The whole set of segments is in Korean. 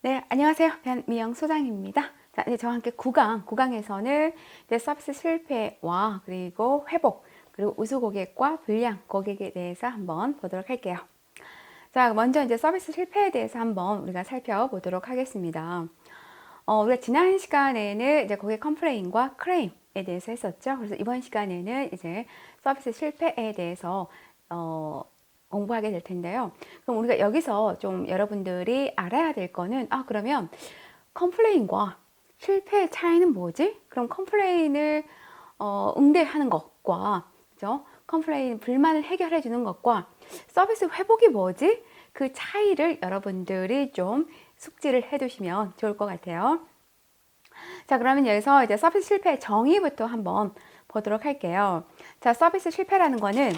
네, 안녕하세요. 변미영 소장입니다. 자, 이제 저와 함께 9강에서는 이제 서비스 실패와 그리고 회복, 그리고 우수 고객과 불량 고객에 대해서 한번 보도록 할게요. 자, 먼저 이제 서비스 실패에 대해서 한번 우리가 살펴보도록 하겠습니다. 우리가 지난 시간에는 이제 고객 컴플레인과 클레임에 대해서 했었죠. 그래서 이번 시간에는 이제 서비스 실패에 대해서 공부하게 될 텐데요. 그럼 우리가 여기서 좀 여러분들이 알아야 될 거는, 그러면 컴플레인과 실패의 차이는 뭐지? 그럼 컴플레인을 응대하는 것과, 그죠? 컴플레인 불만을 해결해 주는 것과 서비스 회복이 뭐지? 그 차이를 여러분들이 좀 숙지를 해 두시면 좋을 것 같아요. 자, 그러면 여기서 이제 서비스 실패의 정의부터 한번 보도록 할게요. 자, 서비스 실패라는 거는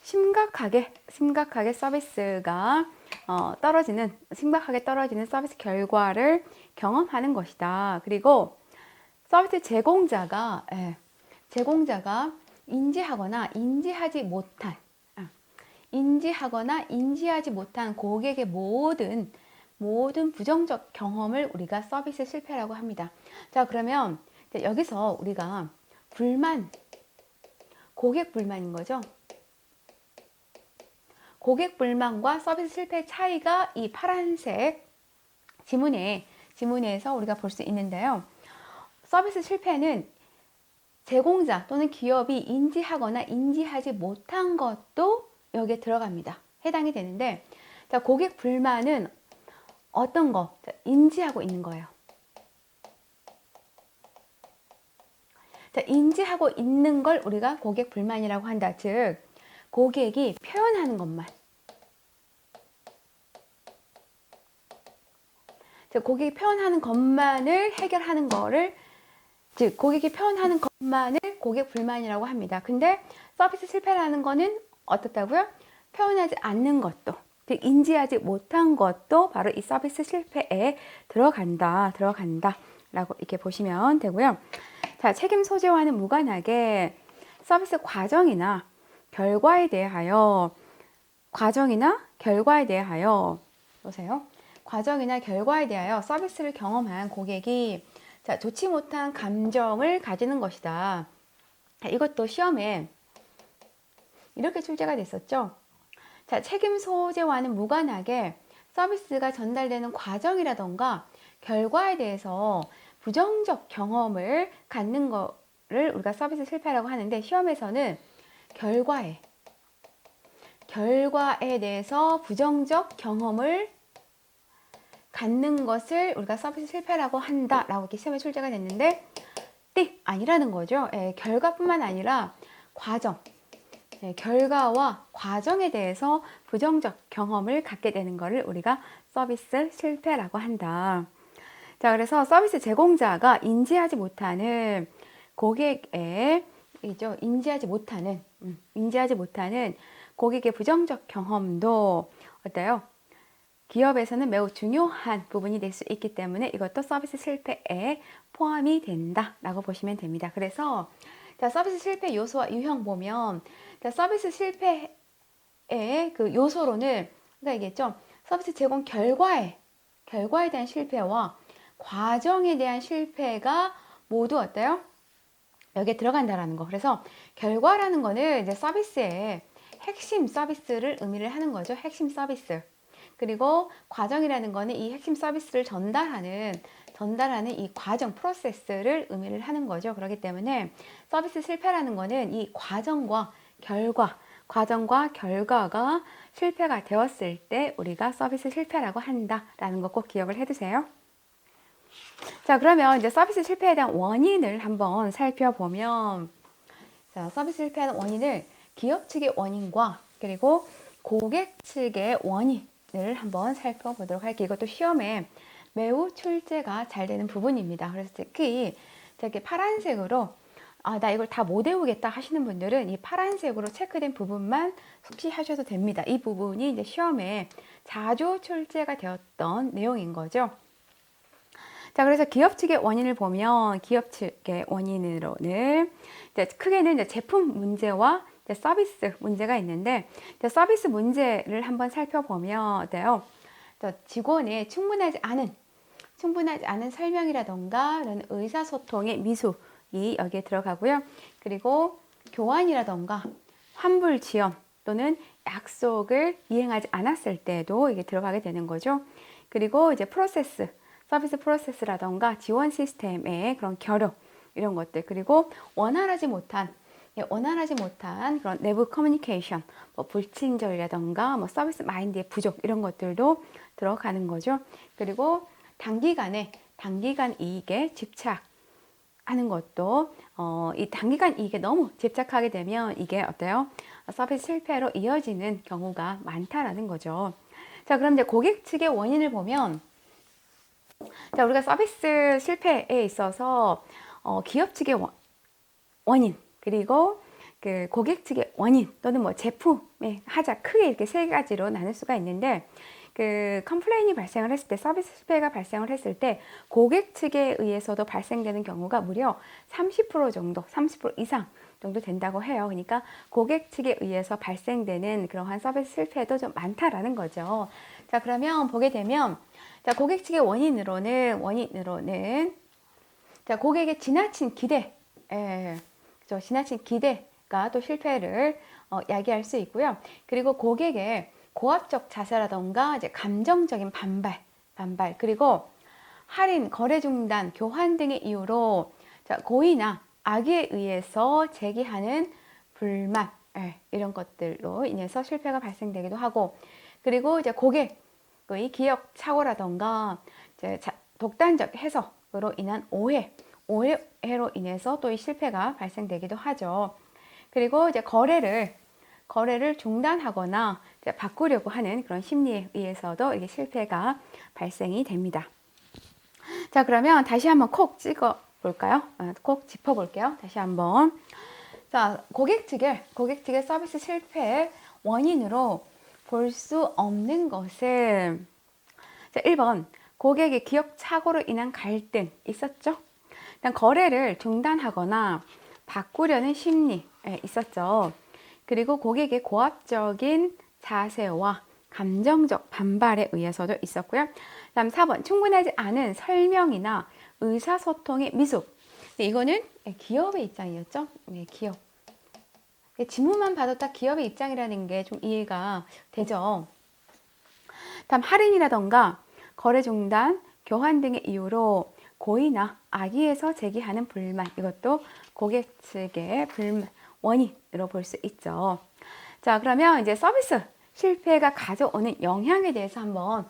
심각하게 서비스가 심각하게 떨어지는 서비스 결과를 경험하는 것이다. 그리고 서비스 제공자가 인지하지 못한 고객의 모든 부정적 경험을 우리가 서비스 실패라고 합니다. 자, 그러면 여기서 우리가 고객 불만인 거죠. 고객 불만과 서비스 실패의 차이가 이 파란색 지문에서 우리가 볼 수 있는데요. 서비스 실패는 제공자 또는 기업이 인지하거나 인지하지 못한 것도 여기에 들어갑니다. 해당이 되는데, 자, 고객 불만은 어떤 거? 인지하고 있는 거예요. 자, 인지하고 있는 걸 우리가 고객 불만이라고 한다. 즉, 고객이 표현하는 것만. 즉, 고객이 표현하는 것만을 해결하는 거를, 즉, 고객이 표현하는 것만을 고객 불만이라고 합니다. 근데 서비스 실패라는 거는 어떻다고요? 표현하지 않는 것도, 즉, 인지하지 못한 것도 바로 이 서비스 실패에 들어간다 라고 이렇게 보시면 되고요. 자, 책임 소재와는 무관하게 서비스 과정이나 결과에 대하여 보세요. 과정이나 결과에 대하여 서비스를 경험한 고객이 자, 좋지 못한 감정을 가지는 것이다. 자, 이것도 시험에 이렇게 출제가 됐었죠. 자, 책임 소재와는 무관하게 서비스가 전달되는 과정이라던가 결과에 대해서 부정적 경험을 갖는 거를 우리가 서비스 실패라고 하는데, 시험에서는 결과에 대해서 부정적 경험을 갖는 것을 우리가 서비스 실패라고 한다라고 이렇게 시험에 출제가 됐는데, 아니라는 거죠. 결과뿐만 아니라 과정, 결과와 과정에 대해서 부정적 경험을 갖게 되는 것을 우리가 서비스 실패라고 한다. 자, 그래서 서비스 제공자가 인지하지 못하는 고객의 부정적 경험도 어때요? 기업에서는 매우 중요한 부분이 될 수 있기 때문에 이것도 서비스 실패에 포함이 된다라고 보시면 됩니다. 그래서 자, 서비스 실패 요소와 유형 보면, 자, 서비스 실패의 그 요소로는 우리가 얘기했죠. 서비스 제공 결과에 대한 실패와 과정에 대한 실패가 모두 어때요? 여기에 들어간다라는 거. 그래서 결과라는 거는 이제 서비스의 핵심 서비스를 의미를 하는 거죠. 핵심 서비스. 그리고 과정이라는 거는 이 핵심 서비스를 전달하는 이 과정, 프로세스를 의미를 하는 거죠. 그렇기 때문에 서비스 실패라는 거는 이 과정과 결과가 실패가 되었을 때 우리가 서비스 실패라고 한다라는 거 꼭 기억을 해두세요. 자, 그러면 이제 서비스 실패에 대한 원인을 한번 살펴보면, 자, 서비스 실패의 원인을 기업 측의 원인과 그리고 고객 측의 원인을 한번 살펴보도록 할게요. 이것도 시험에 매우 출제가 잘 되는 부분입니다. 그래서 특히 이렇게 파란색으로 나 이걸 다 못 외우겠다 하시는 분들은 이 파란색으로 체크된 부분만 숙지하셔도 됩니다. 이 부분이 이제 시험에 자주 출제가 되었던 내용인 거죠. 자, 그래서 기업 측의 원인을 보면, 기업 측의 원인으로는 이제 크게는 이제 제품 문제와 이제 서비스 문제가 있는데, 이제 서비스 문제를 한번 살펴보면 어때요? 또 직원의 충분하지 않은 설명이라던가 이런 의사소통의 미숙이 여기에 들어가고요. 그리고 교환이라던가 환불 지연 또는 약속을 이행하지 않았을 때도 이게 들어가게 되는 거죠. 그리고 이제 서비스 프로세스라던가 지원 시스템의 그런 결여 이런 것들, 그리고 원활하지 못한 그런 내부 커뮤니케이션, 뭐 불친절이라던가 뭐 서비스 마인드의 부족 이런 것들도 들어가는 거죠. 그리고 단기간 이익에 집착하는 것도 이 단기간 이익에 너무 집착하게 되면 이게 어때요? 서비스 실패로 이어지는 경우가 많다라는 거죠. 자, 그럼 이제 고객 측의 원인을 보면, 자, 우리가 서비스 실패에 있어서 기업 측의 원인, 그리고 그 고객 측의 원인, 또는 뭐 제품의 하자, 크게 이렇게 세 가지로 나눌 수가 있는데, 그 컴플레인이 발생을 했을 때, 서비스 실패가 발생을 했을 때 고객 측에 의해서도 발생되는 경우가 무려 30% 정도, 30% 이상 정도 된다고 해요. 그러니까 고객 측에 의해서 발생되는 그러한 서비스 실패도 좀 많다라는 거죠. 자, 그러면 보게 되면, 자, 고객 측의 원인으로는 자, 고객의 지나친 기대, 그죠? 지나친 기대가 또 실패를 야기할 수 있고요. 그리고 고객의 고압적 자세라던가 이제 감정적인 반발, 그리고 할인, 거래 중단, 교환 등의 이유로, 자, 고의나 악의에 의해서 제기하는 불만, 이런 것들로 인해서 실패가 발생되기도 하고, 그리고 이제 고객의 기억 착오라던가 이제 독단적 해석으로 인한 오해로 인해서 또 이 실패가 발생되기도 하죠. 그리고 이제 거래를 중단하거나 이제 바꾸려고 하는 그런 심리에 의해서도 이게 실패가 발생이 됩니다. 자, 그러면 다시 한번 콕 찍어 볼까요? 콕 짚어 볼게요. 다시 한번. 자, 고객 측의 서비스 실패의 원인으로 볼 수 없는 것은, 자, 1번 고객의 기억 착오로 인한 갈등 있었죠? 일단 거래를 중단하거나 바꾸려는 심리 있었죠. 그리고 고객의 고압적인 자세와 감정적 반발에 의해서도 있었고요. 다음 4번 충분하지 않은 설명이나 의사소통의 미숙. 이거는 기업의 입장이었죠. 네, 기업. 지문만 봐도 딱 기업의 입장이라는 게 좀 이해가 되죠. 다음 할인이라던가 거래 중단, 교환 등의 이유로 고의나 악의에서 제기하는 불만, 이것도 고객 측의 원인으로 볼 수 있죠. 자, 그러면 이제 서비스 실패가 가져오는 영향에 대해서 한번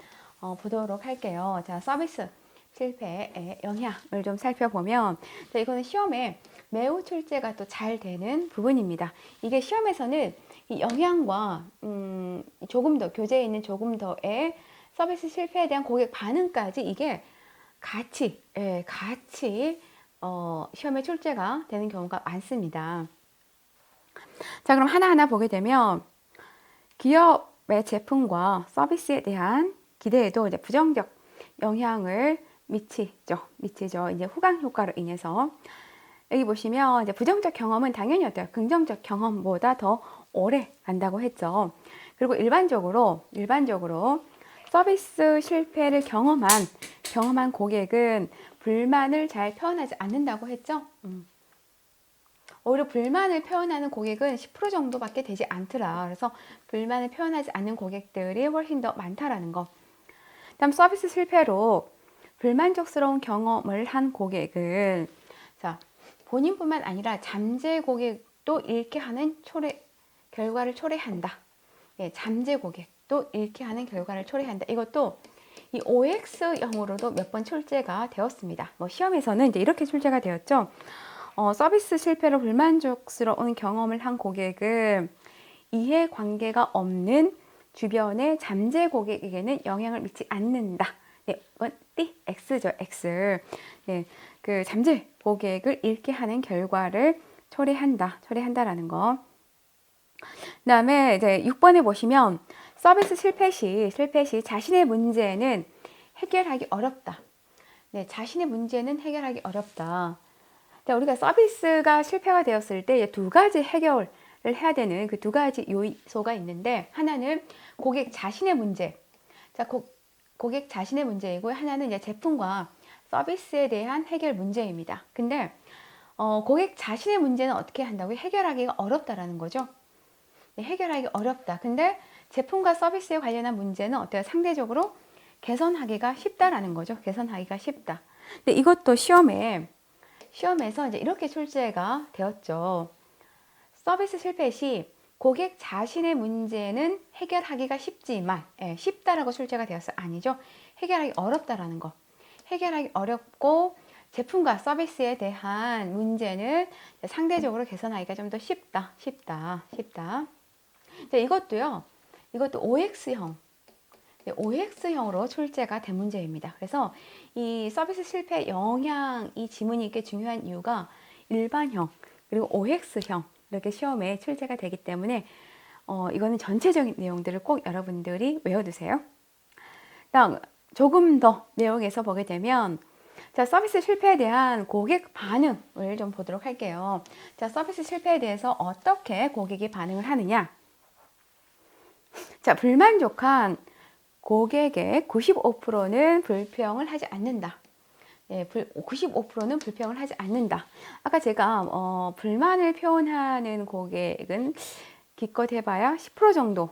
보도록 할게요. 자, 서비스 실패의 영향을 좀 살펴보면, 자, 이거는 시험에 매우 출제가 또 잘 되는 부분입니다. 이게 시험에서는 이 영향과 조금 더 교재에 있는 조금 더의 서비스 실패에 대한 고객 반응까지 이게 같이 시험에 출제가 되는 경우가 많습니다. 자, 그럼 하나하나 보게 되면 기업의 제품과 서비스에 대한 기대에도 이제 부정적 영향을 미치죠. 이제 후광 효과로 인해서. 여기 보시면 이제 부정적 경험은 당연히 어때요? 긍정적 경험보다 더 오래 간다고 했죠. 그리고 일반적으로 서비스 실패를 경험한 고객은 불만을 잘 표현하지 않는다고 했죠. 오히려 불만을 표현하는 고객은 10% 정도밖에 되지 않더라. 그래서 불만을 표현하지 않는 고객들이 훨씬 더 많다라는 거. 다음 서비스 실패로 불만족스러운 경험을 한 고객은, 자, 본인뿐만 아니라 잠재 고객도 잃게 하는 결과를 초래한다. 예, 잠재 고객도 잃게 하는 결과를 초래한다. 이것도 이 OX형으로도 몇 번 출제가 되었습니다. 뭐 시험에서는 이제 이렇게 출제가 되었죠. 서비스 실패로 불만족스러운 경험을 한 고객은 이해관계가 없는 주변의 잠재 고객에게는 영향을 미치지 않는다. 네, 이건 X죠, X. 네, 그 잠재 고객을 잃게 하는 결과를 초래한다라는 거. 그다음에 이제 6번에 보시면 서비스 실패 시 자신의 문제는 해결하기 어렵다. 네, 자신의 문제는 해결하기 어렵다. 자, 우리가 서비스가 실패가 되었을 때 두 가지 해결을 해야 되는 그 두 가지 요소가 있는데, 하나는 고객 자신의 문제. 자, 고객 자신의 문제이고 하나는 이제 제품과 서비스에 대한 해결 문제입니다. 근데 고객 자신의 문제는 어떻게 한다고요? 해결하기가 어렵다라는 거죠. 네, 해결하기 어렵다. 근데 제품과 서비스에 관련한 문제는 어때요? 상대적으로 개선하기가 쉽다라는 거죠. 개선하기가 쉽다. 근데 이것도 시험에서 이제 이렇게 출제가 되었죠. 서비스 실패 시 고객 자신의 문제는 해결하기가 쉽지만, 쉽다라고 출제가 되었어요. 아니죠. 해결하기 어렵다라는 거. 해결하기 어렵고 제품과 서비스에 대한 문제는 상대적으로 개선하기가 좀 더 쉽다. 이것도 OX형. OX형으로 출제가 된 문제입니다. 그래서 이 서비스 실패 영향 이 지문이 꽤 중요한 이유가 일반형 그리고 OX형 이렇게 시험에 출제가 되기 때문에 이거는 전체적인 내용들을 꼭 여러분들이 외워두세요. 다음 조금 더 내용에서 보게 되면 자, 서비스 실패에 대한 고객 반응을 좀 보도록 할게요. 자, 서비스 실패에 대해서 어떻게 고객이 반응을 하느냐. 자, 불만족한 고객의 95%는 불평을 하지 않는다. 95%는 불평을 하지 않는다. 아까 제가 불만을 표현하는 고객은 기껏 해봐야 10%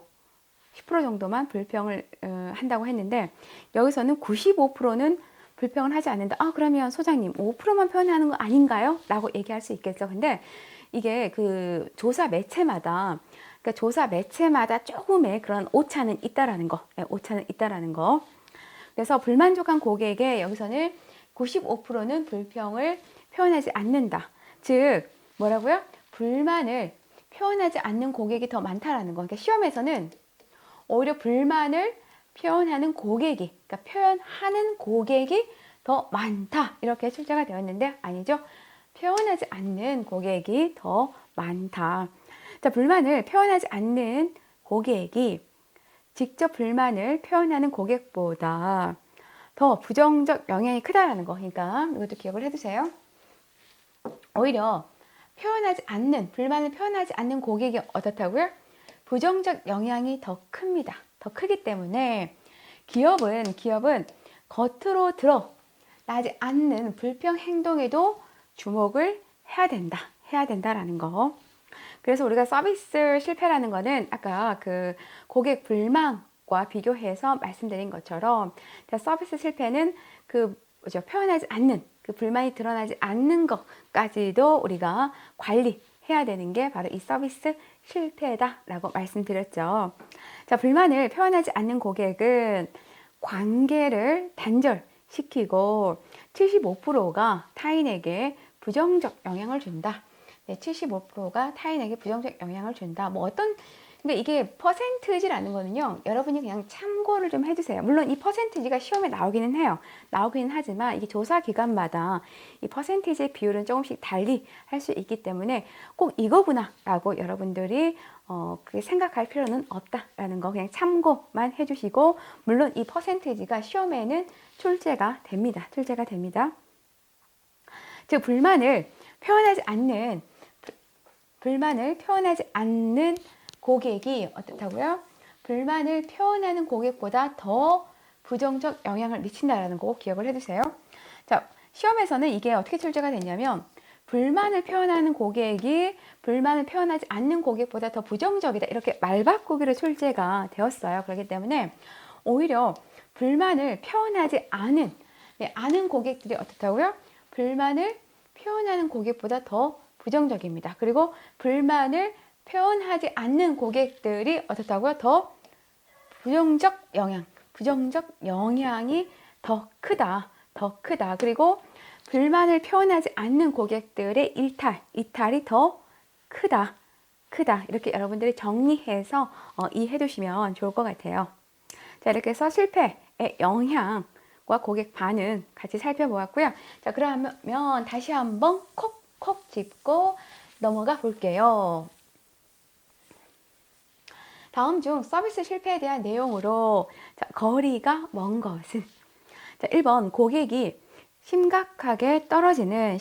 정도만 불평을 한다고 했는데 여기서는 95%는 불평을 하지 않는다. 그러면 소장님 5%만 표현하는 거 아닌가요? 라고 얘기할 수 있겠죠. 근데 이게 그 조사 매체마다 조금의 그런 오차는 있다라는 거. 오차는 있다라는 거. 그래서 불만족한 고객의 여기서는 95%는 불평을 표현하지 않는다. 즉, 뭐라고요? 불만을 표현하지 않는 고객이 더 많다라는 거. 그러니까 시험에서는 오히려 불만을 표현하는 고객이, 그러니까 표현하는 고객이 더 많다. 이렇게 출제가 되었는데, 아니죠. 표현하지 않는 고객이 더 많다. 자, 불만을 표현하지 않는 고객이 직접 불만을 표현하는 고객보다 더 부정적 영향이 크다라는 거. 그러니까 이것도 기억을 해두세요. 오히려 불만을 표현하지 않는 고객이 어떻다고요? 부정적 영향이 더 큽니다. 더 크기 때문에 기업은 겉으로 드러나지 않는 불평 행동에도 주목을 해야 된다라는 거. 그래서 우리가 서비스 실패라는 거는 아까 그 고객 불만과 비교해서 말씀드린 것처럼 서비스 실패는 표현하지 않는 그 불만이 드러나지 않는 것까지도 우리가 관리해야 되는 게 바로 이 서비스 실패다라고 말씀드렸죠. 자, 불만을 표현하지 않는 고객은 관계를 단절시키고 75%가 타인에게 부정적 영향을 준다. 75%가 타인에게 부정적 영향을 준다. 근데 이게 퍼센트지라는 거는요, 여러분이 그냥 참고를 좀 해주세요. 물론 이 퍼센티지가 시험에 나오기는 해요. 나오기는 하지만 이게 조사 기간마다 이 퍼센티지의 비율은 조금씩 달리 할 수 있기 때문에 꼭 이거구나 라고 여러분들이 그게 생각할 필요는 없다라는 거 그냥 참고만 해주시고, 물론 이 퍼센티지가 시험에는 출제가 됩니다. 즉, 불만을 표현하지 않는 고객이 어떻다고요? 불만을 표현하는 고객보다 더 부정적 영향을 미친다라는 거 꼭 기억을 해주세요. 자, 시험에서는 이게 어떻게 출제가 됐냐면 불만을 표현하는 고객이 불만을 표현하지 않는 고객보다 더 부정적이다. 이렇게 말바꾸기로 출제가 되었어요. 그렇기 때문에 오히려 불만을 표현하지 않은 고객들이 어떻다고요? 불만을 표현하는 고객보다 더 부정적입니다. 그리고 불만을 표현하지 않는 고객들이 어떻다고요? 더 부정적 영향이 더 크다. 그리고 불만을 표현하지 않는 고객들의 이탈이 더 크다. 이렇게 여러분들이 정리해서 이해해 두시면 좋을 것 같아요. 자, 이렇게 해서 실패의 영향과 고객 반응 같이 살펴보았고요. 자, 그러면 다시 한번 콕콕 짚고 넘어가 볼게요. 다음 중 서비스 실패에 대한 내용으로 거리가 먼 것은 1번 고객이 심각하게 떨어지는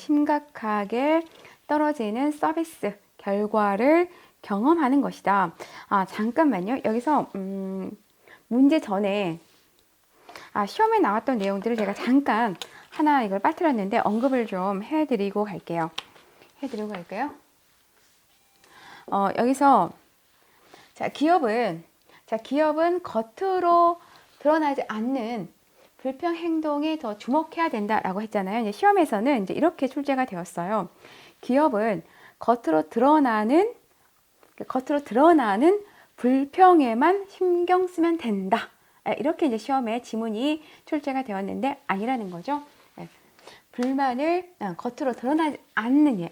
서비스 결과를 경험하는 것이다. 잠깐만요. 여기서 문제 전에 시험에 나왔던 내용들을 제가 잠깐 하나 이걸 빠뜨렸는데 언급을 좀 해드리고 갈게요. 여기서 기업은 겉으로 드러나지 않는 불평 행동에 더 주목해야 된다라고 했잖아요. 이제 시험에서는 이제 이렇게 출제가 되었어요. 기업은 겉으로 드러나는 불평에만 신경 쓰면 된다. 이렇게 이제 시험에 지문이 출제가 되었는데 아니라는 거죠. 불만을 겉으로 드러나지 않는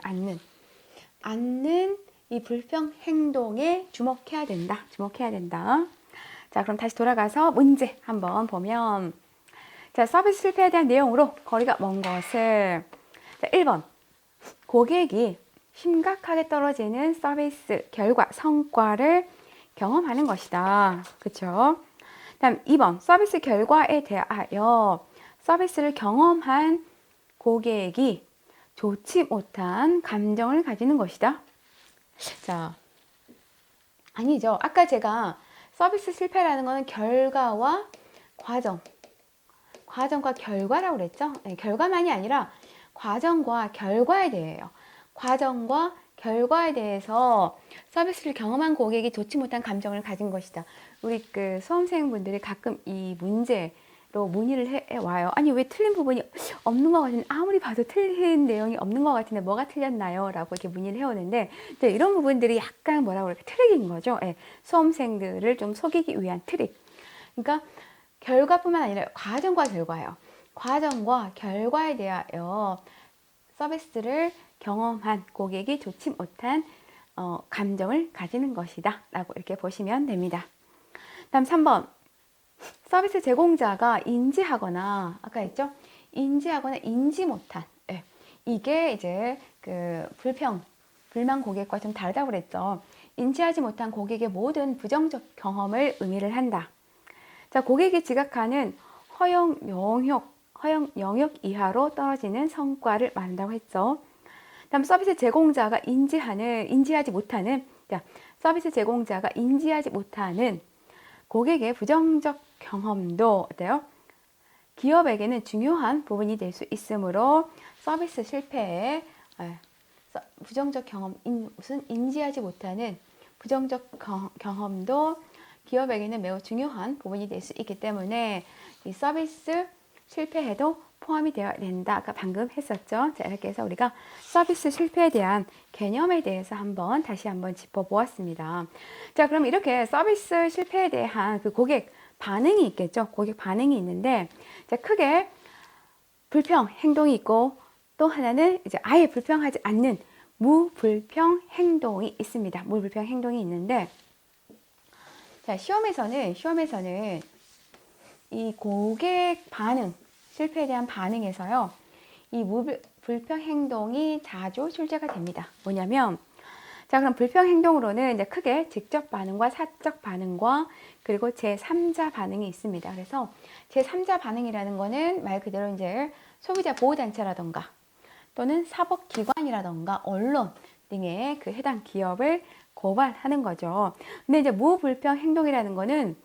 이 불평 행동에 주목해야 된다. 자, 그럼 다시 돌아가서 문제 한번 보면, 자, 서비스 실패에 대한 내용으로 거리가 먼 것을, 자, 1번 고객이 심각하게 떨어지는 서비스 결과 성과를 경험하는 것이다. 그렇죠? 다음 2번 서비스 결과에 대하여 서비스를 경험한 고객이 좋지 못한 감정을 가지는 것이다. 자, 아니죠. 아까 제가 서비스 실패라는 거는 결과와 과정과 결과라고 그랬죠. 네, 결과만이 아니라 과정과 결과에 대해요. 과정과 결과에 대해서 서비스를 경험한 고객이 좋지 못한 감정을 가진 것이다. 우리 그 수험생분들이 가끔 이 문제로 문의를 해와요. 아니, 왜 틀린 부분이 없는 것 같은데, 아무리 봐도 틀린 내용이 없는 것 같은데 뭐가 틀렸나요? 라고 이렇게 문의를 해오는데, 이런 부분들이 약간 뭐라고 그럴까, 트릭인 거죠. 네, 수험생들을 좀 속이기 위한 트릭. 그러니까 결과뿐만 아니라 과정과 결과예요. 과정과 결과에 대하여 서비스를 경험한 고객이 좋지 못한 감정을 가지는 것이다 라고 이렇게 보시면 됩니다. 다음 3번 서비스 제공자가 인지하거나 아까 했죠? 인지하거나 인지 못한 이게 이제 그 불만 고객과 좀 다르다고 그랬죠. 인지하지 못한 고객의 모든 부정적 경험을 의미를 한다. 자, 고객이 지각하는 허용 영역 이하로 떨어지는 성과를 말한다고 했죠. 다음 서비스 제공자가 인지하지 못하는 고객의 부정적 경험도 어때요? 기업에게는 중요한 부분이 될 수 있으므로 서비스 실패에 부정적 경험, 인지하지 못하는 부정적 경험도 기업에게는 매우 중요한 부분이 될 수 있기 때문에 이 서비스 실패에도 포함이 되어야 된다. 아까 방금 했었죠. 자, 이렇게 해서 우리가 서비스 실패에 대한 개념에 대해서 다시 한번 짚어보았습니다. 자, 그럼 이렇게 서비스 실패에 대한 그 고객 반응이 있겠죠. 고객 반응이 있는데, 자, 크게 불평 행동이 있고, 또 하나는 이제 아예 불평하지 않는 무불평 행동이 있습니다. 무불평 행동이 있는데, 자, 시험에서는 이 고객 반응, 실패에 대한 반응에서요, 이 불평 행동이 자주 출제가 됩니다. 뭐냐면, 자, 그럼 불평 행동으로는 이제 크게 직접 반응과 사적 반응과 그리고 제3자 반응이 있습니다. 그래서 제3자 반응이라는 거는 말 그대로 이제 소비자 보호단체라던가 또는 사법기관이라던가 언론 등의 그 해당 기업을 고발하는 거죠. 근데 이제 무불평 행동이라는 거는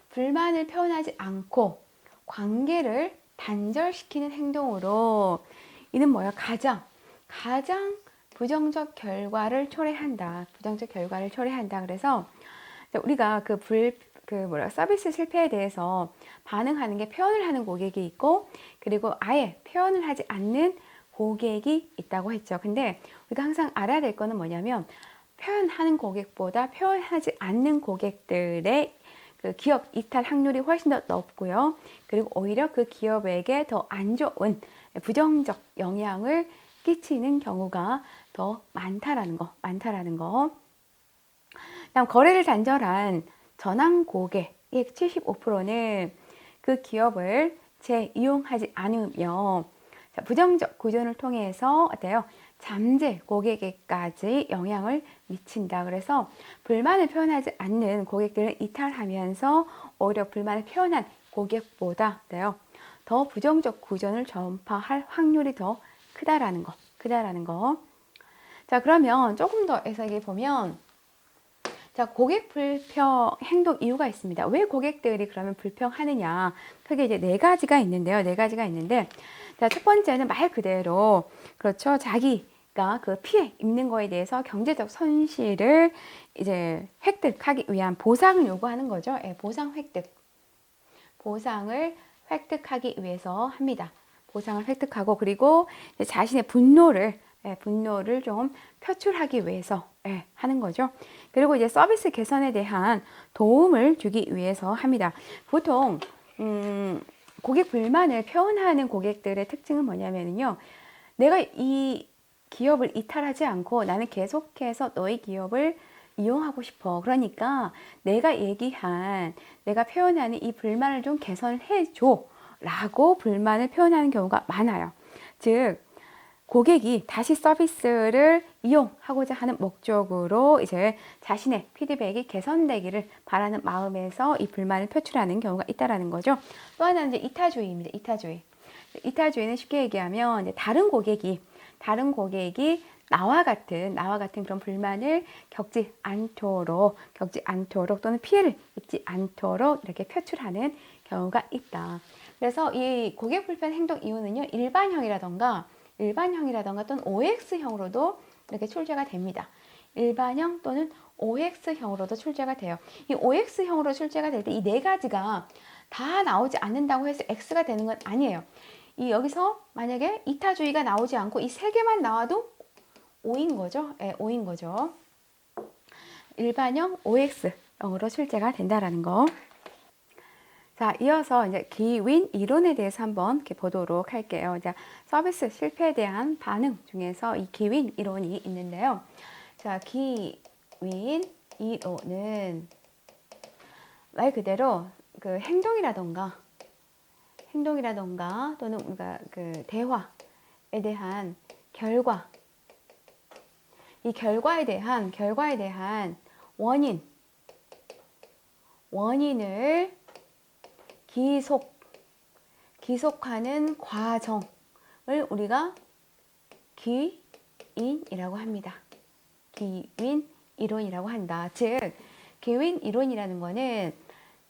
불만을 표현하지 않고 관계를 단절시키는 행동으로 이는 뭐야? 가장 부정적 결과를 초래한다. 그래서 우리가 서비스 실패에 대해서 반응하는 게 표현을 하는 고객이 있고, 그리고 아예 표현을 하지 않는 고객이 있다고 했죠. 근데 우리가 항상 알아야 될 거는 뭐냐면, 표현하는 고객보다 표현하지 않는 고객들의 그 기업 이탈 확률이 훨씬 더 높고요. 그리고 오히려 그 기업에게 더 안 좋은 부정적 영향을 끼치는 경우가 더 많다라는 거. 다음 거래를 단절한 전환 고객의 75%는 그 기업을 재이용하지 않으며 부정적 구조를 통해서 어때요? 잠재 고객에게까지 영향을 미친다. 그래서 불만을 표현하지 않는 고객들을 이탈하면서 오히려 불만을 표현한 고객보다 어때요? 더 부정적 구조를 전파할 확률이 더 크다라는 거. 자, 그러면 조금 더 해석해 보면, 자, 고객 불평 행동 이유가 있습니다. 왜 고객들이 그러면 불평하느냐? 크게 이제 네 가지가 있는데요. 네 가지가 있는데, 자, 첫 번째는 말 그대로, 그렇죠. 자기가 그 피해 입는 거에 대해서 경제적 손실을 이제 획득하기 위한 보상을 요구하는 거죠. 예, 보상 획득. 보상을 획득하기 위해서 합니다. 보상을 획득하고, 그리고 자신의 분노를 좀 표출하기 위해서 하는 거죠. 그리고 이제 서비스 개선에 대한 도움을 주기 위해서 합니다. 보통 고객 불만을 표현하는 고객들의 특징은 뭐냐면요. 내가 이 기업을 이탈하지 않고 나는 계속해서 너희 기업을 이용하고 싶어. 그러니까 내가 표현하는 이 불만을 좀 개선을 해줘. 라고 불만을 표현하는 경우가 많아요. 즉, 고객이 다시 서비스를 이용하고자 하는 목적으로 이제 자신의 피드백이 개선되기를 바라는 마음에서 이 불만을 표출하는 경우가 있다라는 거죠. 또 하나는 이제 이타주의입니다. 이타주의. 이타주의는 쉽게 얘기하면 이제 다른 고객이 나와 같은 그런 불만을 겪지 않도록 또는 피해를 입지 않도록 이렇게 표출하는 경우가 있다. 그래서 이 고객 불편 행동 이유는요, 일반형이라던가 또는 OX형으로도 이렇게 출제가 됩니다. 일반형 또는 OX형으로도 출제가 돼요. 이 OX형으로 출제가 될 때 이 네 가지가 다 나오지 않는다고 해서 X가 되는 건 아니에요. 이 여기서 만약에 이타주의가 나오지 않고 이 세 개만 나와도 O인 거죠. 네, O인 거죠. 일반형 OX형으로 출제가 된다라는 거. 자, 이어서 이제 기윈 이론에 대해서 한번 이렇게 보도록 할게요. 자, 서비스 실패에 대한 반응 중에서 이 기윈 이론이 있는데요. 자, 기윈 이론은 말 그대로 그 행동이라던가 또는 우리가 그 대화에 대한 결과, 이 결과에 대한 원인을 기속하는 과정을 우리가 기인이라고 합니다. 기윈 이론이라고 한다. 즉, 기윈 이론이라는 거는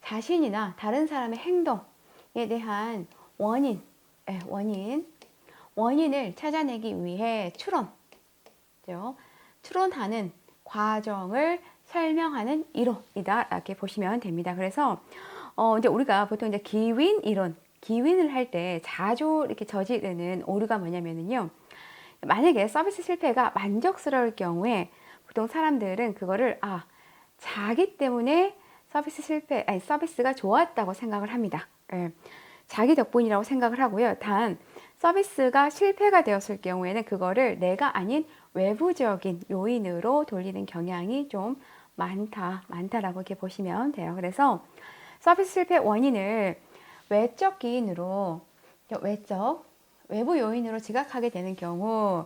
자신이나 다른 사람의 행동에 대한 원인을 찾아내기 위해 추론하는 과정을 설명하는 이론이다. 이렇게 보시면 됩니다. 그래서 이제 우리가 보통 이제 기윈을 할 때 자주 이렇게 저지르는 오류가 뭐냐면요. 만약에 서비스 실패가 만족스러울 경우에 보통 사람들은 그거를 자기 때문에 서비스가 좋았다고 생각을 합니다. 예, 자기 덕분이라고 생각을 하고요. 단 서비스가 실패가 되었을 경우에는 그거를 내가 아닌 외부적인 요인으로 돌리는 경향이 좀 많다라고 이렇게 보시면 돼요. 그래서 서비스 실패 원인을 외부 요인으로 지각하게 되는 경우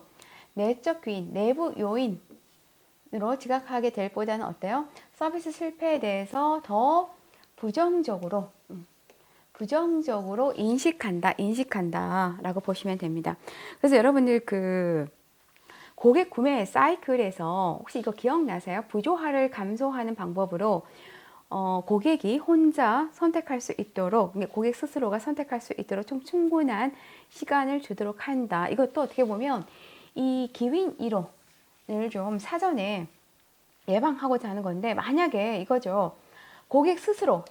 내적 기인, 내부 요인으로 지각하게 될 보다는 어때요? 서비스 실패에 대해서 더 부정적으로 인식한다라고 보시면 됩니다. 그래서 여러분들 그 고객 구매 사이클에서 혹시 이거 기억나세요? 부조화를 감소하는 방법으로 고객이 혼자 선택할 수 있도록, 고객 스스로가 선택할 수 있도록 좀 충분한 시간을 주도록 한다. 이것도 어떻게 보면 이 기윈 이론을 좀 사전에 예방하고자 하는 건데, 만약에 이거죠. 고객 스스로라는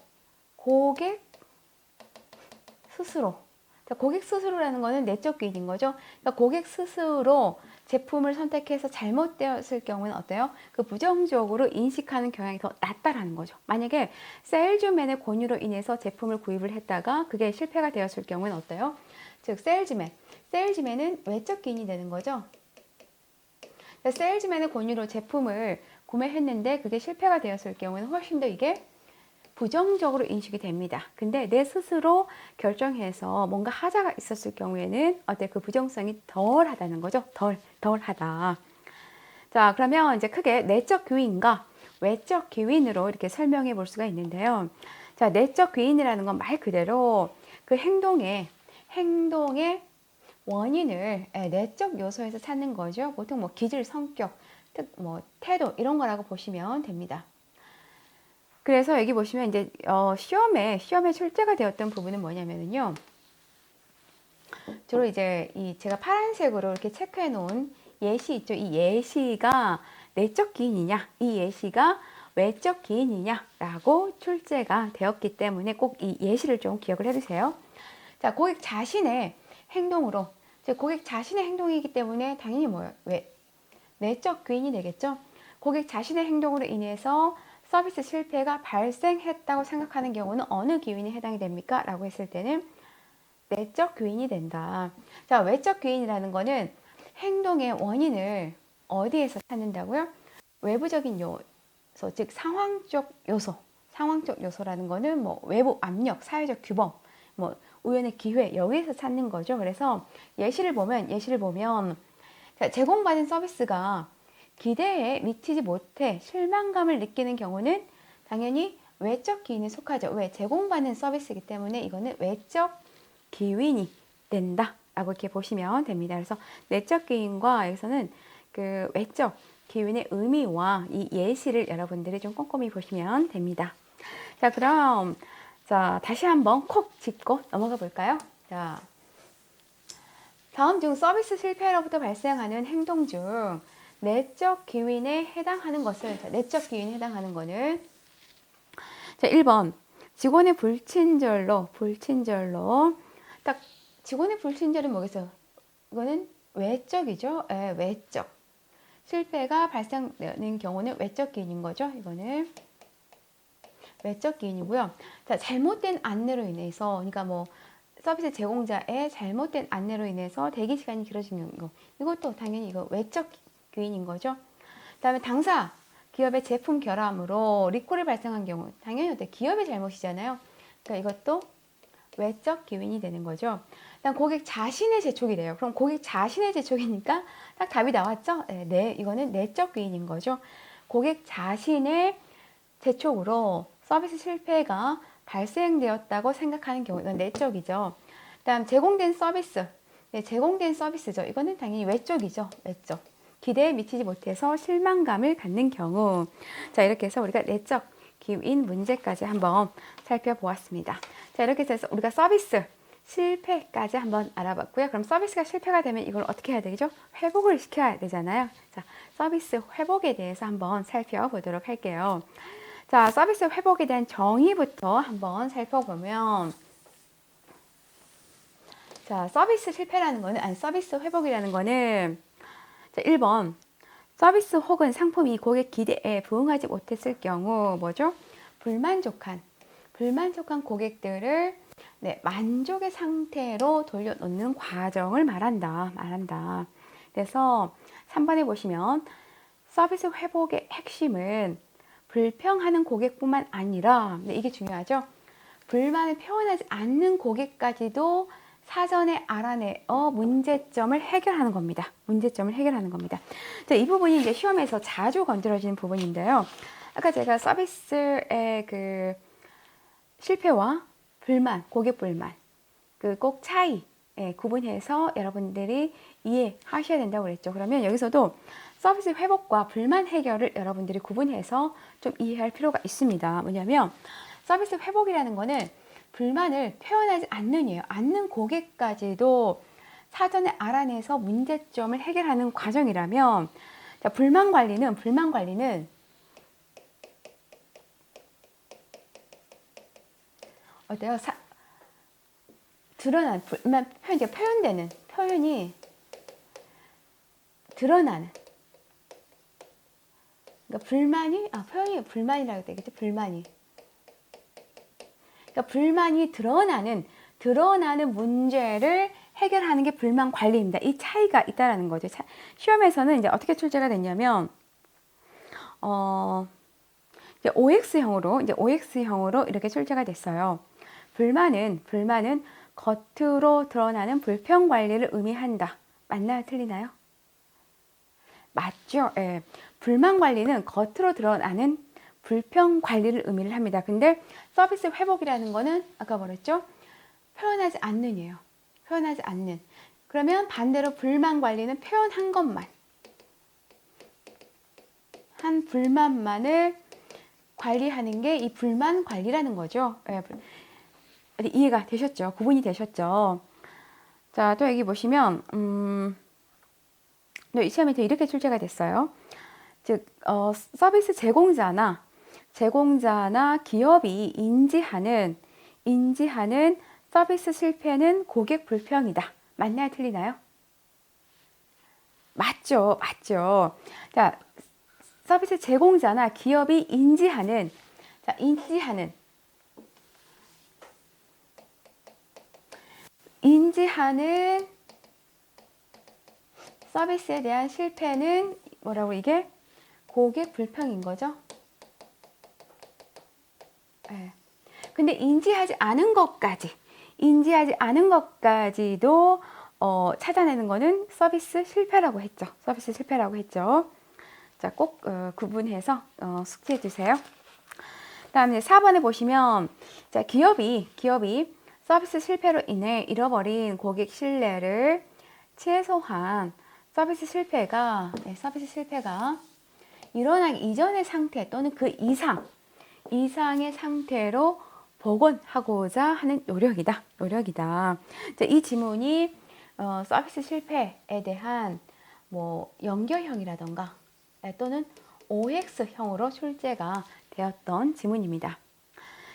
거는 내적 기인인 거죠. 그러니까 고객 스스로 제품을 선택해서 잘못되었을 경우는 어때요? 그 부정적으로 인식하는 경향이 더 낮다라는 거죠. 만약에 세일즈맨의 권유로 인해서 제품을 구입을 했다가 그게 실패가 되었을 경우는 어때요? 즉 세일즈맨은 외적 기인이 되는 거죠. 세일즈맨의 권유로 제품을 구매했는데 그게 실패가 되었을 경우는 훨씬 더 이게 부정적으로 인식이 됩니다. 근데 내 스스로 결정해서 뭔가 하자가 있었을 경우에는 그 부정성이 덜하다는 거죠. 덜하다. 자, 그러면 이제 크게 내적 기인과 외적 기인으로 이렇게 설명해 볼 수가 있는데요. 자, 내적 기인이라는 건 말 그대로 그 행동의 원인을 내적 요소에서 찾는 거죠. 보통 뭐 기질, 성격, 태도 이런 거라고 보시면 됩니다. 그래서 여기 보시면 이제 시험에 출제가 되었던 부분은 뭐냐면요. 주로 이제 제가 파란색으로 이렇게 체크해 놓은 예시 있죠. 이 예시가 내적 기인이냐, 이 예시가 외적 기인이냐라고 출제가 되었기 때문에 꼭 이 예시를 좀 기억을 해두세요. 자, 고객 자신의 행동으로, 고객 자신의 행동이기 때문에 당연히 내적 기인이 되겠죠. 고객 자신의 행동으로 인해서 서비스 실패가 발생했다고 생각하는 경우는 어느 기인에 해당이 됩니까? 라고 했을 때는 내적 기인이 된다. 자, 외적 기인이라는 거는 행동의 원인을 어디에서 찾는다고요? 외부적인 요소, 즉 상황적 요소. 상황적 요소라는 거는 뭐 외부 압력, 사회적 규범, 뭐 우연의 기회, 여기에서 찾는 거죠. 그래서 예시를 보면 자, 제공받은 서비스가 기대에 미치지 못해 실망감을 느끼는 경우는 당연히 외적 기인에 속하죠. 왜? 제공받는 서비스이기 때문에 이거는 외적 기인이 된다 라고 이렇게 보시면 됩니다. 그래서 내적 기인과 여기서는 그 외적 기인의 의미와 이 예시를 여러분들이 좀 꼼꼼히 보시면 됩니다. 자, 그럼 자, 다시 한번 콕 짚고 넘어가 볼까요? 자, 다음 중 서비스 실패로부터 발생하는 행동 중 내적 기인에 해당하는 것을, 자, 내적 기인에 해당하는 거는 자, 1번 직원의 불친절로 딱 직원의 불친절은 뭐겠어요? 이거는 외적이죠. 예, 외적. 실패가 발생되는 경우는 외적 기인인 거죠. 이거는 외적 기인이고요. 자, 잘못된 안내로 인해서, 그러니까 뭐 서비스 제공자의 잘못된 안내로 인해서 대기 시간이 길어지는 거, 이것도 당연히 이거 외적 기인인 거죠. 그다음에 당사 기업의 제품 결함으로 리콜이 발생한 경우, 당연히 어때? 기업의 잘못이잖아요. 그러니까 이것도 외적 기인이 되는 거죠. 일단 고객 자신의 재촉이래요. 그럼 고객 자신의 재촉이니까 딱 답이 나왔죠? 네, 이거는 내적 기인인 거죠. 고객 자신의 재촉으로 서비스 실패가 발생되었다고 생각하는 경우, 이건 내적이죠. 그다음 제공된 서비스, 네, 제공된 서비스죠. 이거는 당연히 외적이죠. 외적. 기대에 미치지 못해서 실망감을 갖는 경우. 자, 이렇게 해서 우리가 내적 기인 문제까지 한번 살펴보았습니다. 자, 이렇게 해서 우리가 서비스 실패까지 한번 알아봤고요. 그럼 서비스가 실패가 되면 이걸 어떻게 해야 되죠? 회복을 시켜야 되잖아요. 자, 서비스 회복에 대해서 한번 살펴보도록 할게요. 자, 서비스 회복에 대한 정의부터 한번 살펴보면, 자, 서비스 실패라는 거는, 아니, 서비스 회복이라는 거는, 자, 1번, 서비스 혹은 상품이 고객 기대에 부응하지 못했을 경우, 뭐죠? 불만족한 고객들을 네, 만족의 상태로 돌려놓는 과정을 말한다. 그래서 3번에 보시면 서비스 회복의 핵심은 불평하는 고객뿐만 아니라, 네, 이게 중요하죠. 불만을 표현하지 않는 고객까지도 사전에 알아내어 문제점을 해결하는 겁니다. 자, 이 부분이 이제 시험에서 자주 건드려지는 부분인데요. 아까 제가 서비스의 그 실패와 불만, 고객 불만, 그 꼭 차이, 구분해서 여러분들이 이해하셔야 된다고 그랬죠. 그러면 여기서도 서비스 회복과 불만 해결을 여러분들이 구분해서 좀 이해할 필요가 있습니다. 뭐냐면 서비스 회복이라는 거는 불만을 표현하지 않는 고객까지도 사전에 알아내서 문제점을 해결하는 과정이라면, 자, 불만 관리는 어때요? 드러난 불만 표현이 드러나는, 그러니까 표현이 불만이라고 되겠죠. 그러니까 불만이 드러나는 문제를 해결하는 게 불만 관리입니다. 이 차이가 있다라는 거죠. 시험에서는 이제 어떻게 출제가 됐냐면, 이제 OX형으로 이렇게 출제가 됐어요. 불만은 겉으로 드러나는 불평 관리를 의미한다. 맞나요? 틀리나요? 맞죠? 예. 불만 관리는 겉으로 드러나는 불평 관리를 의미를 합니다. 근데 서비스 회복이라는 거는 아까 뭐랬죠? 표현하지 않는이에요. 표현하지 않는. 그러면 반대로 불만 관리는 표현한 것만, 한 불만만을 관리하는 게 이 불만 관리라는 거죠. 예, 이해가 되셨죠? 구분이 되셨죠? 자, 또 여기 보시면 이 시험에 이렇게 출제가 됐어요. 즉, 서비스 제공자나 기업이 인지하는 서비스 실패는 고객 불평이다. 맞나요? 틀리나요? 맞죠. 자, 서비스 제공자나 기업이 인지하는 서비스에 대한 실패는 뭐라고 이게? 고객 불평인 거죠. 네. 근데 인지하지 않은 것까지도 찾아내는 거는 서비스 실패라고 했죠. 자, 꼭 구분해서 숙지해 주세요. 다음에 4번에 보시면 자, 기업이 서비스 실패로 인해 잃어버린 고객 신뢰를 최소한 서비스 실패가 일어나기 이전의 상태 또는 그 이상의 상태로 복원하고자 하는 노력이다. 자, 이 지문이 서비스 실패에 대한 뭐 연결형이라던가 또는 OX형으로 출제가 되었던 지문입니다.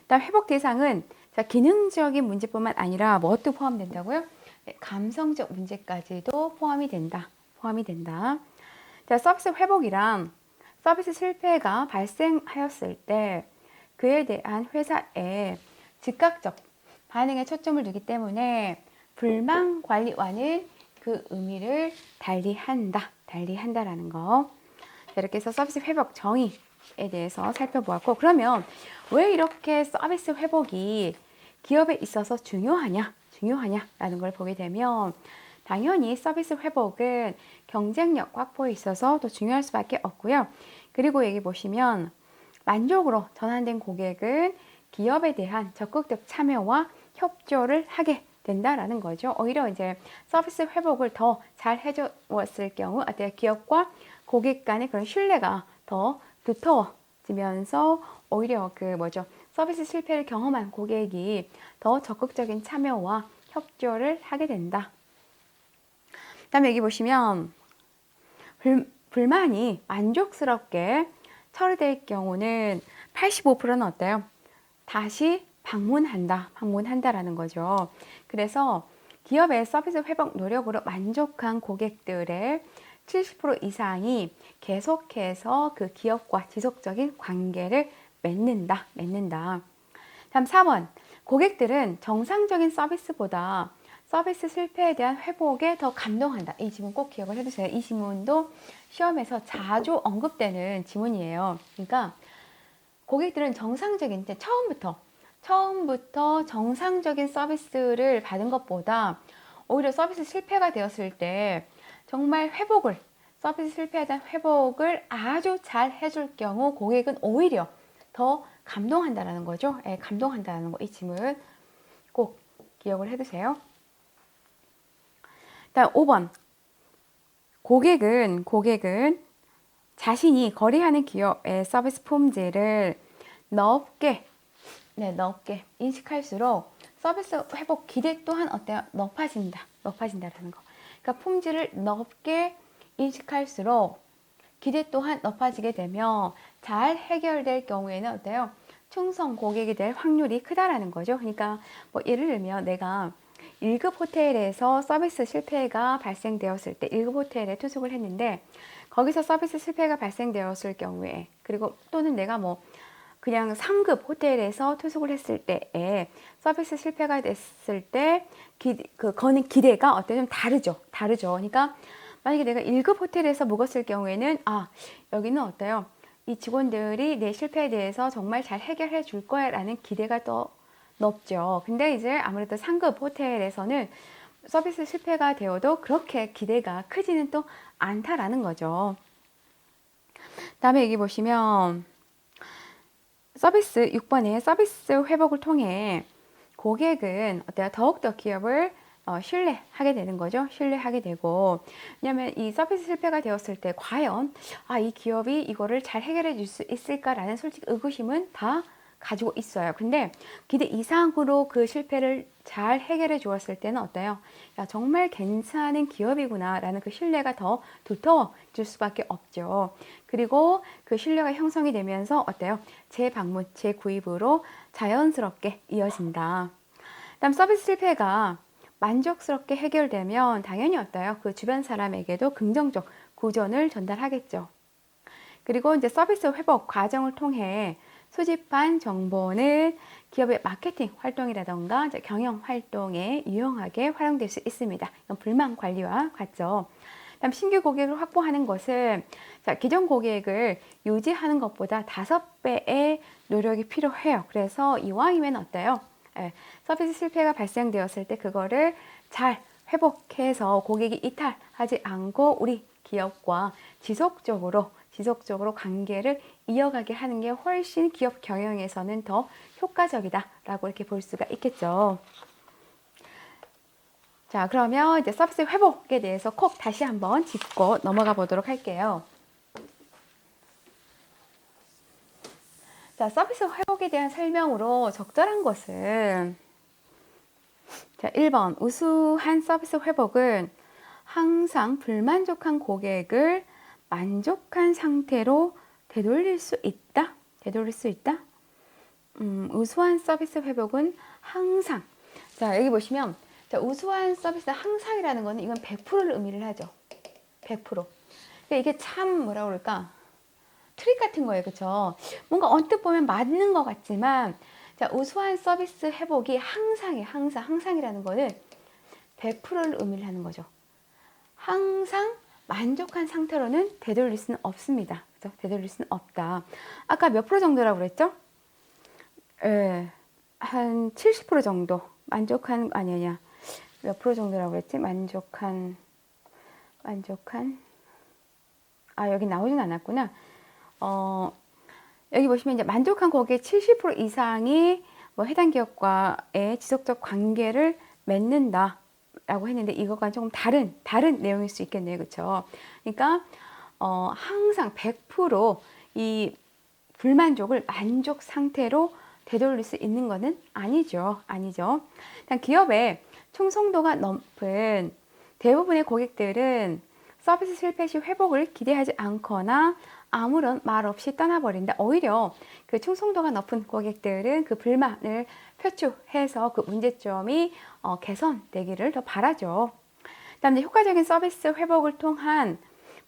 다음 회복 대상은 자, 기능적인 문제뿐만 아니라 무엇도 포함된다고요? 감성적 문제까지도 포함이 된다. 자, 서비스 회복이란 서비스 실패가 발생하였을 때 그에 대한 회사의 즉각적 반응에 초점을 두기 때문에 불만 관리와는 그 의미를 달리한다라는 거. 자, 이렇게 해서 서비스 회복 정의에 대해서 살펴보았고, 그러면 왜 이렇게 서비스 회복이 기업에 있어서 중요하냐라는 걸 보게 되면 당연히 서비스 회복은 경쟁력 확보에 있어서 더 중요할 수밖에 없고요. 그리고 여기 보시면 만족으로 전환된 고객은 기업에 대한 적극적 참여와 협조를 하게 된다라는 거죠. 오히려 이제 서비스 회복을 더 잘 해줬을 경우 기업과 고객 간의 그런 신뢰가 더 두터워지면서 오히려 서비스 실패를 경험한 고객이 더 적극적인 참여와 협조를 하게 된다. 그다음에 여기 보시면 불만이 만족스럽게 처리될 경우는 85%는 어때요? 다시 방문한다라는 거죠. 그래서 기업의 서비스 회복 노력으로 만족한 고객들의 70% 이상이 계속해서 그 기업과 지속적인 관계를 맺는다. 다음 4번. 고객들은 정상적인 서비스보다 서비스 실패에 대한 회복에 더 감동한다. 이 지문 꼭 기억을 해두세요. 이 지문도 시험에서 자주 언급되는 지문이에요. 그러니까 고객들은 처음부터 정상적인 서비스를 받은 것보다 오히려 서비스 실패가 되었을 때 정말 서비스 실패에 대한 회복을 아주 잘 해줄 경우 고객은 오히려 더 감동한다라는 거죠. 감동한다라는 거. 이 지문 꼭 기억을 해두세요. 다음 5번. 고객은 자신이 거래하는 기업의 서비스 품질을 넓게 인식할수록 서비스 회복 기대 또한 어때요? 높아진다라는 거. 그러니까 품질을 넓게 인식할수록 기대 또한 높아지게 되면 잘 해결될 경우에는 어때요? 충성 고객이 될 확률이 크다라는 거죠. 그러니까 뭐 예를 들면 내가 1급 호텔에서 서비스 실패가 발생되었을 때 1급 호텔에 투숙을 했는데 거기서 서비스 실패가 발생되었을 경우에 그리고 또는 내가 뭐 그냥 3급 호텔에서 투숙을 했을 때에 서비스 실패가 됐을 때 거는 기대가 어때 좀 다르죠. 그러니까 만약에 내가 1급 호텔에서 묵었을 경우에는 여기는 어때요? 이 직원들이 내 실패에 대해서 정말 잘 해결해 줄 거야 라는 기대가 더 높죠. 근데 이제 아무래도 3급 호텔에서는 서비스 실패가 되어도 그렇게 기대가 크지는 또 않다라는 거죠. 다음에 여기 보시면 6번에 서비스 회복을 통해 고객은 어때요? 더욱더 기업을 신뢰하게 되는 거죠. 신뢰하게 되고, 왜냐하면 이 서비스 실패가 되었을 때 과연 이 기업이 이거를 잘 해결해 줄 수 있을까라는 솔직히 의구심은 다 가지고 있어요. 근데 기대 이상으로 그 실패를 잘 해결해 주었을 때는 어때요? 야, 정말 괜찮은 기업이구나 라는 그 신뢰가 더 두터워질 수밖에 없죠. 그리고 그 신뢰가 형성이 되면서 어때요? 재방문, 재구입으로 자연스럽게 이어진다. 다음 서비스 실패가 만족스럽게 해결되면 당연히 어때요? 그 주변 사람에게도 긍정적 고전을 전달하겠죠. 그리고 이제 서비스 회복 과정을 통해 수집한 정보는 기업의 마케팅 활동이라던가 경영 활동에 유용하게 활용될 수 있습니다. 이건 불만 관리와 같죠. 다음 신규 고객을 확보하는 것은 기존 고객을 유지하는 것보다 5배의 노력이 필요해요. 그래서 이왕이면 어때요? 서비스 실패가 발생되었을 때 그거를 잘 회복해서 고객이 이탈하지 않고 우리 기업과 지속적으로 관계를 이어가게 하는 게 훨씬 기업 경영에서는 더 효과적이다라고 이렇게 볼 수가 있겠죠. 자, 그러면 이제 서비스 회복에 대해서 콕 다시 한번 짚고 넘어가 보도록 할게요. 자, 서비스 회복에 대한 설명으로 적절한 것은 자, 1번 우수한 서비스 회복은 항상 불만족한 고객을 만족한 상태로 되돌릴 수 있다. 우수한 서비스 회복은 항상. 자, 여기 보시면 자, 우수한 서비스 항상이라는 거는 이건 100%를 의미를 하죠. 100%. 그러니까 이게 참 뭐라 그럴까? 트릭 같은 거예요. 그렇죠? 뭔가 언뜻 보면 맞는 것 같지만 자, 우수한 서비스 회복이 항상이라는 거는 100%를 의미를 하는 거죠. 항상 만족한 상태로는 되돌릴 수는 없습니다. 그죠? 되돌릴 수는 없다. 아까 몇 프로 정도라고 그랬죠? 한 70% 정도 만족한 아니냐 몇 프로 정도라고 그랬지? 만족한 여기 나오진 않았구나. 여기 보시면 이제 만족한 고객 70% 이상이 뭐 해당 기업과의 지속적 관계를 맺는다 라고 했는데 이거가 조금 다른 내용일 수 있겠네요. 그렇죠? 그러니까 항상 100% 불만족을 만족 상태로 되돌릴 수 있는 것은 아니죠. 일단 기업의 충성도가 높은 대부분의 고객들은 서비스 실패 시 회복을 기대하지 않거나 아무런 말 없이 떠나버린다. 오히려 그 충성도가 높은 고객들은 그 불만을 표출해서 그 문제점이 개선되기를 더 바라죠. 그다음에 효과적인 서비스 회복을 통한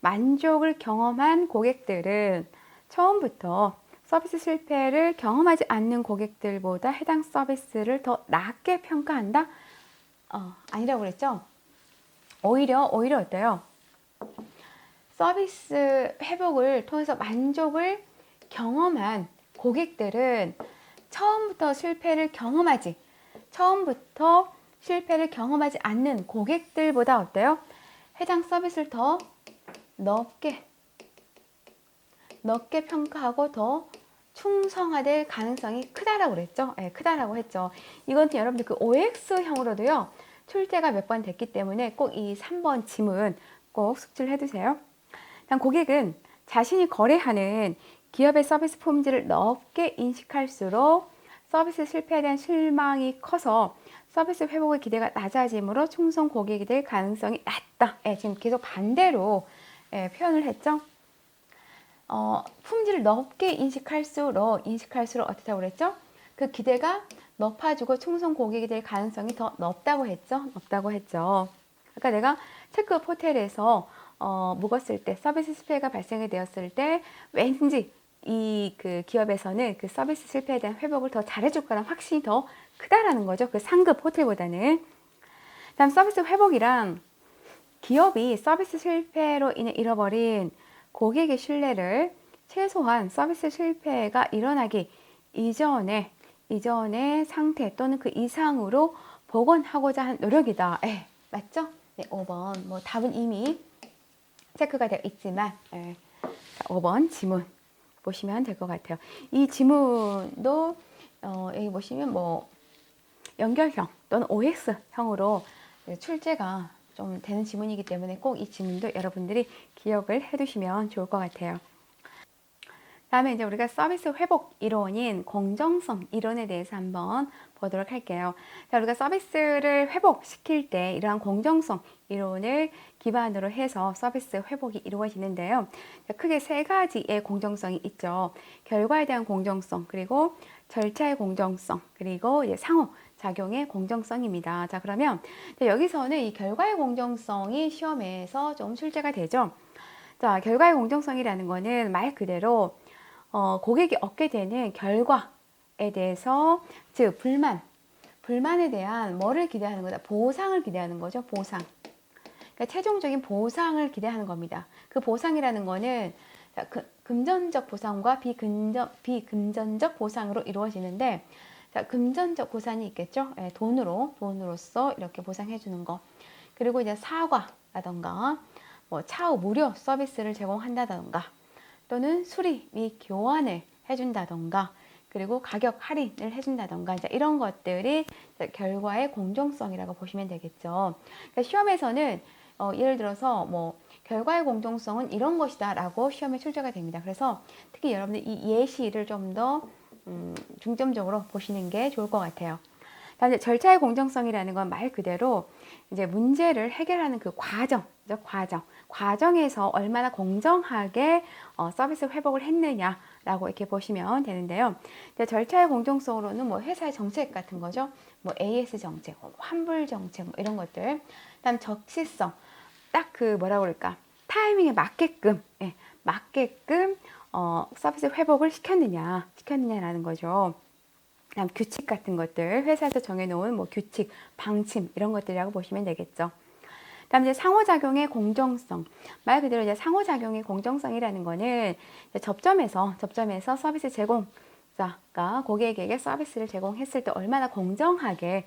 만족을 경험한 고객들은 처음부터 서비스 실패를 경험하지 않는 고객들보다 해당 서비스를 더 낮게 평가한다? 아니라고 그랬죠? 오히려 어때요? 서비스 회복을 통해서 만족을 경험한 고객들은 처음부터 실패를 경험하지 않는 고객들보다 어때요? 해당 서비스를 더 넓게 평가하고 더 충성화될 가능성이 크다라고 그랬죠? 네, 크다라고 했죠. 이건 여러분들 그 OX형으로도요, 출제가 몇 번 됐기 때문에 꼭 이 3번 지문 꼭 숙지를 해두세요. 단 고객은 자신이 거래하는 기업의 서비스 품질을 넓게 인식할수록 서비스 실패에 대한 실망이 커서 서비스 회복의 기대가 낮아지므로 충성 고객이 될 가능성이 낮다. 지금 계속 반대로 표현을 했죠. 품질을 넓게 인식할수록 어떻다고 그랬죠? 그 기대가 높아지고 충성 고객이 될 가능성이 더 높다고 했죠. 아까 내가 체크 포털에서 묵었을 때 서비스 실패가 발생이 되었을 때 왠지 이 그 기업에서는 그 서비스 실패에 대한 회복을 더 잘해줄 거란 확신이 더 크다라는 거죠. 그 상급 호텔보다는. 다음 서비스 회복이란 기업이 서비스 실패로 인해 잃어버린 고객의 신뢰를 최소한 서비스 실패가 일어나기 이전의 상태 또는 그 이상으로 복원하고자 하는 노력이다. 맞죠? 네, 5번. 뭐 답은 이미 체크가 되어 있지만 5번 지문 보시면 될 것 같아요. 이 지문도 여기 보시면 뭐 연결형 또는 OX형으로 출제가 좀 되는 지문이기 때문에 꼭 이 지문도 여러분들이 기억을 해두시면 좋을 것 같아요. 다음에 이제 우리가 서비스 회복 이론인 공정성 이론에 대해서 한번 보도록 할게요. 자, 우리가 서비스를 회복시킬 때 이러한 공정성 이론을 기반으로 해서 서비스 회복이 이루어지는데요. 자, 크게 세 가지의 공정성이 있죠. 결과에 대한 공정성, 그리고 절차의 공정성, 그리고 이제 상호작용의 공정성입니다. 자, 그러면 여기서는 이 결과의 공정성이 시험에서 좀 출제가 되죠. 자, 결과의 공정성이라는 거는 말 그대로 고객이 얻게 되는 결과에 대해서, 즉 불만에 대한 뭐를 기대하는 거다? 보상을 기대하는 거죠. 보상. 그러니까 최종적인 보상을 기대하는 겁니다. 그 보상이라는 거는 금전적 보상과 비금전적 보상으로 이루어지는데, 자, 금전적 보상이 있겠죠. 예, 돈으로서 이렇게 보상해 주는 거. 그리고 이제 사과라던가 뭐 차후 무료 서비스를 제공한다던가, 또는 수리 및 교환을 해준다던가, 그리고 가격 할인을 해준다던가, 이제 이런 것들이 결과의 공정성이라고 보시면 되겠죠. 그러니까 시험에서는 예를 들어서 뭐 결과의 공정성은 이런 것이다 라고 시험에 출제가 됩니다. 그래서 특히 여러분들 이 예시를 좀 더 중점적으로 보시는 게 좋을 것 같아요. 다음 절차의 공정성이라는 건 말 그대로 이제 문제를 해결하는 그 과정에서 얼마나 공정하게 서비스 회복을 했느냐라고 이렇게 보시면 되는데요. 절차의 공정성으로는 뭐 회사의 정책 같은 거죠. 뭐 AS 정책, 환불 정책, 뭐 이런 것들. 그다음 적시성, 딱 그 뭐라 그럴까, 타이밍에 맞게끔, 서비스 회복을 시켰느냐라는 거죠. 그다음 규칙 같은 것들, 회사에서 정해놓은 뭐 규칙, 방침 이런 것들이라고 보시면 되겠죠. 그다음 이제 상호작용의 공정성. 말 그대로 이제 상호작용의 공정성이라는 거는 접점에서 서비스 제공자가 고객에게 서비스를 제공했을 때 얼마나 공정하게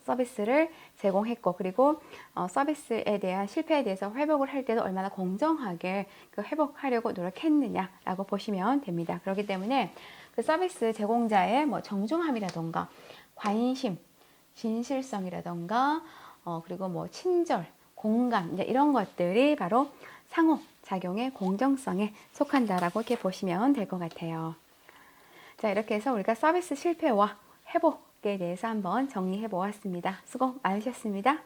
서비스를 제공했고, 그리고 서비스에 대한 실패에 대해서 회복을 할 때도 얼마나 공정하게 그 회복하려고 노력했느냐라고 보시면 됩니다. 그렇기 때문에 그 서비스 제공자의 뭐 정중함이라던가 관심, 진실성이라던가 그리고 뭐 친절, 공감, 이제 이런 것들이 바로 상호작용의 공정성에 속한다라고 이렇게 보시면 될 것 같아요. 자, 이렇게 해서 우리가 서비스 실패와 회복에 대해서 한번 정리해 보았습니다. 수고 많으셨습니다.